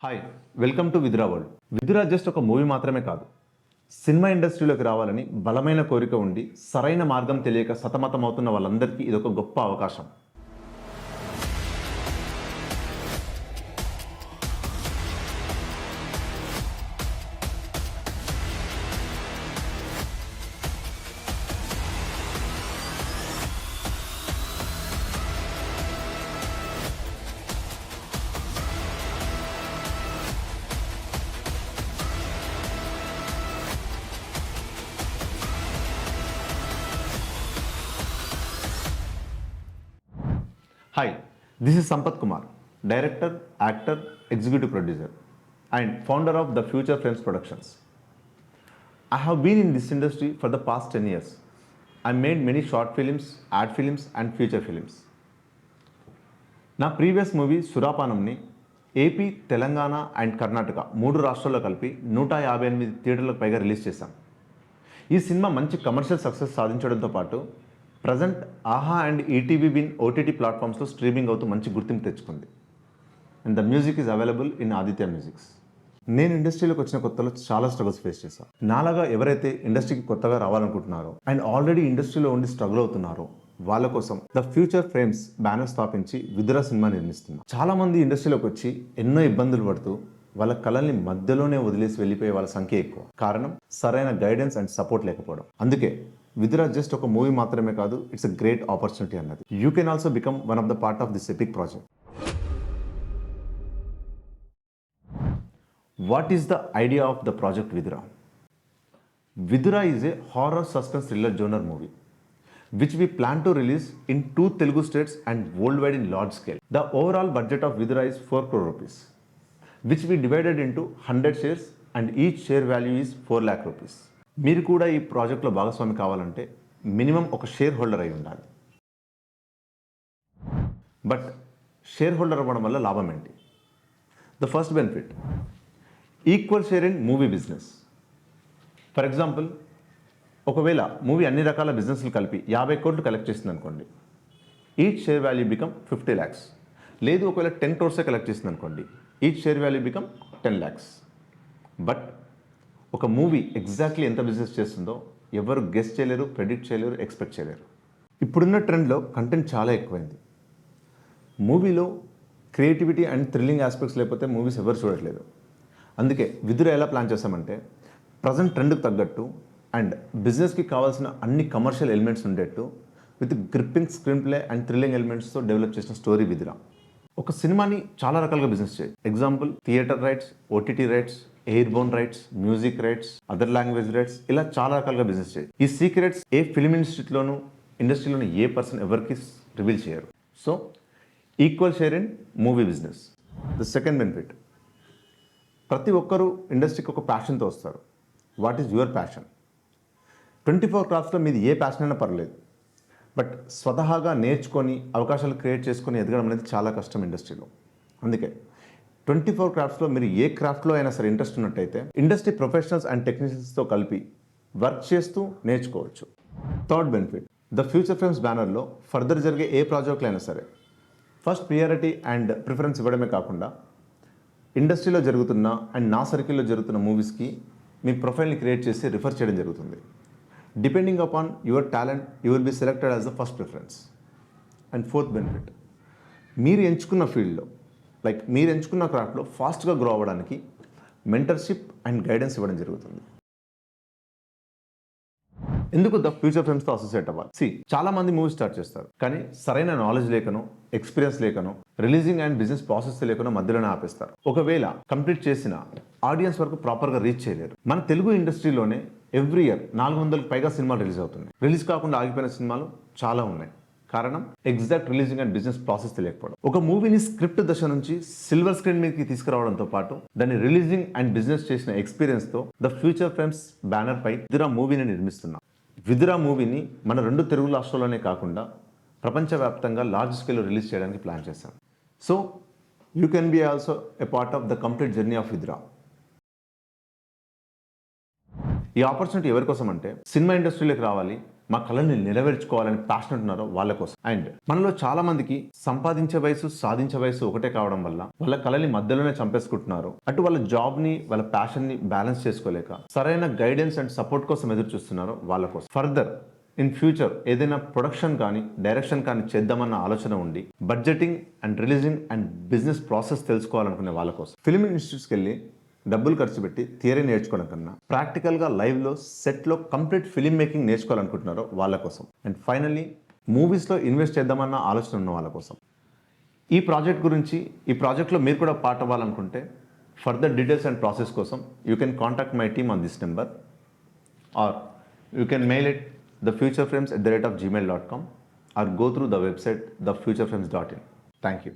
Hi, welcome to Vidura world. Vidura just ఒక movie మాత్రమే కాదు. సినిమా ఇండస్ట్రీలోకి రావాలని బలమైన కోరిక ఉండి సరైన మార్గం తెలియక సతమతమవుతున్న వాళ్ళందరికీ ఇదొక గొప్ప అవకాశం. Hi, this is Sampath Kumar, director, actor, executive producer, and founder of the Future Frames Productions. I have been in this industry for the past 10 years. I made many short films, ad films, and feature films. నా previous movie సురాపానంని AP, Telangana and Karnataka 3 రాష్ట్రాల్లో కలిపి 158 థియేటర్లకు పైగా release చేశాం. ఈ cinema మంచి commercial success సాధించడంతో పాటు present Aha and ETV Win OTT ప్లాట్ఫామ్స్లో స్ట్రీమింగ్ అవుతూ మంచి గుర్తింపు తెచ్చుకుంది. And the music is available in Aditya musics. నేను ఇండస్ట్రీలోకి వచ్చిన కొత్తలో చాలా స్ట్రగుల్స్ ఫేస్ చేశాను. నాలాగా ఎవరైతే ఇండస్ట్రీకి కొత్తగా రావాలనుకుంటున్నారో అండ్ ఆల్రెడీ ఇండస్ట్రీలో ఉండి స్ట్రగుల్ అవుతున్నారో వాళ్ళ కోసం ద ఫ్యూచర్ ఫ్రేమ్స్ బ్యానర్ స్థాపించి విదురా సినిమా నిర్మిస్తున్నాం. చాలామంది ఇండస్ట్రీలోకి వచ్చి ఎన్నో ఇబ్బందులు పడుతూ వాళ్ళ కళల్ని మధ్యలోనే వదిలేసి వెళ్ళిపోయే వాళ్ళ సంఖ్య ఎక్కువ. కారణం సరైన గైడెన్స్ అండ్ సపోర్ట్ లేకపోవడం. అందుకే విదురా జస్ట్ ఒక మూవీ మాత్రమే కాదు, ఇట్స్ అ గ్రేట్ ఆపర్చునిటీ అన్నది. You can also become one of the part of this epic project. What is the idea of the project Vidura? Vidura is a horror suspense thriller genre movie which we plan to release in 2 Telugu states and worldwide in large scale. The overall budget of Vidura is 4 crore rupees, which we divided into 100 shares and each share value is 4 lakh rupees. మీరు కూడా ఈ ప్రాజెక్ట్లో భాగస్వామి కావాలంటే minimum ఒక share holder అయి ఉండాలి. But share holder అవ్వడం వల్ల లాభం ఏంటి? The first benefit, equal share in movie business. For example, ఒకవేళ మూవీ అన్ని రకాల బిజినెస్లు కలిపి 50 కోట్లు కలెక్ట్ చేస్తుంది అనుకోండి, each share value become 50 lakhs. లేదు ఒకవేళ 10 crores కలెక్ట్ చేస్తుంది అనుకోండి, each share value become 10 lakhs. But ఒక మూవీ ఎగ్జాక్ట్లీ ఎంత బిజినెస్ చేస్తుందో ఎవరు గెస్ చేయలేరు, ప్రెడిక్ట్ చేయలేరు, ఎక్స్పెక్ట్ చేయలేరు. ఇప్పుడున్న ట్రెండ్లో కంటెంట్ చాలా ఎక్కువైంది. మూవీలో క్రియేటివిటీ అండ్ థ్రిల్లింగ్ ఆస్పెక్ట్స్ లేకపోతే మూవీస్ ఎవరు చూడట్లేదు. అందుకే విదురా ఎలా ప్లాన్ చేస్తామంటే ప్రజెంట్ ట్రెండ్కి తగ్గట్టు అండ్ బిజినెస్కి కావాల్సిన అన్ని కమర్షియల్ ఎలిమెంట్స్ ఉండేట్టు with gripping screenplay and thrilling ఎలిమెంట్స్తో డెవలప్ చేసిన స్టోరీ విదురా. ఒక సినిమాని చాలా రకాలుగా బిజినెస్ చేయాలి. Example, theatre rights, OTT rights, airborne rights, music rights, other language rights, ఇలా చాలా రకాలుగా బిజినెస్ చేయాలి. ఈ సీక్రెట్స్ ఏ ఫిల్మ్ ఇండస్ట్రీలోనూ ఏ పర్సన్ ఎవరికి రివీల్ చేయరు. So equal share in movie business. The second benefit, ప్రతి ఒక్కరూ ఇండస్ట్రీకి ఒక ప్యాషన్తో వస్తారు. What is your passion? 24 క్రాఫ్ట్స్లో మీది ఏ ప్యాషన్ అయినా పర్లేదు. బట్ స్వతహాగా నేర్చుకొని అవకాశాలు క్రియేట్ చేసుకొని ఎదగడం అనేది చాలా కష్టం ఇండస్ట్రీలో. అందుకే 24 క్రాఫ్ట్స్లో మీరు ఏ క్రాఫ్ట్లో అయినా సరే ఇంట్రెస్ట్ ఉన్నట్టయితే ఇండస్ట్రీ ప్రొఫెషనల్స్ అండ్ టెక్నీషియన్స్తో కలిపి వర్క్ చేస్తూ నేర్చుకోవచ్చు. Third benefit, the future frames బ్యానర్లో ఫర్దర్ జరిగే ఏ ప్రాజెక్టులు అయినా సరే ఫస్ట్ ప్రియారిటీ అండ్ ప్రిఫరెన్స్ ఇవ్వడమే కాకుండా ఇండస్ట్రీలో జరుగుతున్న అండ్ నా సర్కిల్లో జరుగుతున్న మూవీస్కి మీ ప్రొఫైల్ని క్రియేట్ చేసి రిఫర్ చేయడం జరుగుతుంది. Depending upon your talent, you will be selected as the first preference. And fourth benefit, మీరు ఎంచుకున్న ఫీల్డ్లో మీరు ఎంచుకున్న క్రాఫ్ట్లో ఫాస్ట్గా గ్రో అవ్వడానికి మెంటర్షిప్ అండ్ గైడెన్స్ ఇవ్వడం జరుగుతుంది. ఎందుకు ద ఫ్యూచర్ ఫ్రేమ్స్తో అసోసియేట్ అవ్వాలి? చాలా మంది మూవీ స్టార్ట్ చేస్తారు, కానీ సరైన నాలెడ్జ్ లేకనో, ఎక్స్పీరియన్స్ లేకనో, రిలీజింగ్ అండ్ బిజినెస్ ప్రాసెస్ లేకనో మధ్యలోనే ఆపేస్తారు. ఒకవేళ కంప్లీట్ చేసిన ఆడియన్స్ వరకు ప్రాపర్గా రీచ్ చేయలేరు. మన తెలుగు ఇండస్ట్రీలోనే ఎవ్రీ ఇయర్ 400కి పైగా సినిమాలు రిలీజ్ అవుతున్నాయి. రిలీజ్ కాకుండా ఆగిపోయిన సినిమాలు చాలా ఉన్నాయి. కారణం exact releasing and business process తెలియకపోవడం. ఒక మూవీని స్క్రిప్ట్ దశ నుంచి సిల్వర్ స్క్రీన్ మీదకి తీసుకురావడంతో పాటు దాన్ని రిలీజింగ్ అండ్ బిజినెస్ చేసిన ఎక్స్పీరియన్స్తో ద ఫ్యూచర్ ఫ్రేమ్స్ బ్యానర్ పై విదురా మూవీని నిర్మిస్తున్నాం. విదురా మూవీని మన 2 తెలుగు రాష్ట్రాల్లోనే కాకుండా ప్రపంచవ్యాప్తంగా లార్జ్ స్కేల్లో రిలీజ్ చేయడానికి ప్లాన్ చేశాం. So you can be also a part of the complete journey of Vidura. ఈ ఆపర్చునిటీ ఎవరి కోసం అంటే సినిమా ఇండస్ట్రీలోకి రావాలి, మా కళని నెరవేర్చుకోవాలని ప్యాషనెట్ ఉన్నారో వాళ్ళ కోసం. అండ్ మనలో చాలా మందికి సంపాదించే వయసు సాధించే వయసు ఒకటే కావడం వల్ల వాళ్ళ కళని మధ్యలోనే చంపేసుకుంటున్నారు. అటు వాళ్ళ జాబ్ని వాళ్ళ ప్యాషన్ని బ్యాలెన్స్ చేసుకోలేక సరైన గైడెన్స్ అండ్ సపోర్ట్ కోసం ఎదురు చూస్తున్నారు వాళ్ళ కోసం. ఫర్దర్ ఇన్ ఫ్యూచర్ ఏదైనా ప్రొడక్షన్ కానీ డైరెక్షన్ కానీ చేద్దామన్న ఆలోచన ఉండి budgeting and releasing and business process తెలుసుకోవాలనుకునే వాళ్ళ కోసం ఫిల్మ్ ఇన్స్టిట్యూట్స్కి వెళ్ళి డబ్బులు ఖర్చు పెట్టి థియరీ నేర్చుకోవడం కన్నా ప్రాక్టికల్గా లైవ్లో సెట్లో కంప్లీట్ ఫిల్మ్ మేకింగ్ నేర్చుకోవాలనుకుంటున్నారో వాళ్ళ కోసం. అండ్ ఫైనల్లీ మూవీస్లో ఇన్వెస్ట్ చేద్దామన్న ఆలోచన ఉన్న వాళ్ళ కోసం. ఈ ప్రాజెక్ట్ గురించి ఈ ప్రాజెక్ట్లో మీరు కూడా పార్ట్ అవ్వాలనుకుంటే ఫర్దర్ డీటెయిల్స్ అండ్ ప్రాసెస్ కోసం you can contact my team on this number or you can mail it thefutureframes@gmail.com or go through the website thefutureframes.in. Thank you.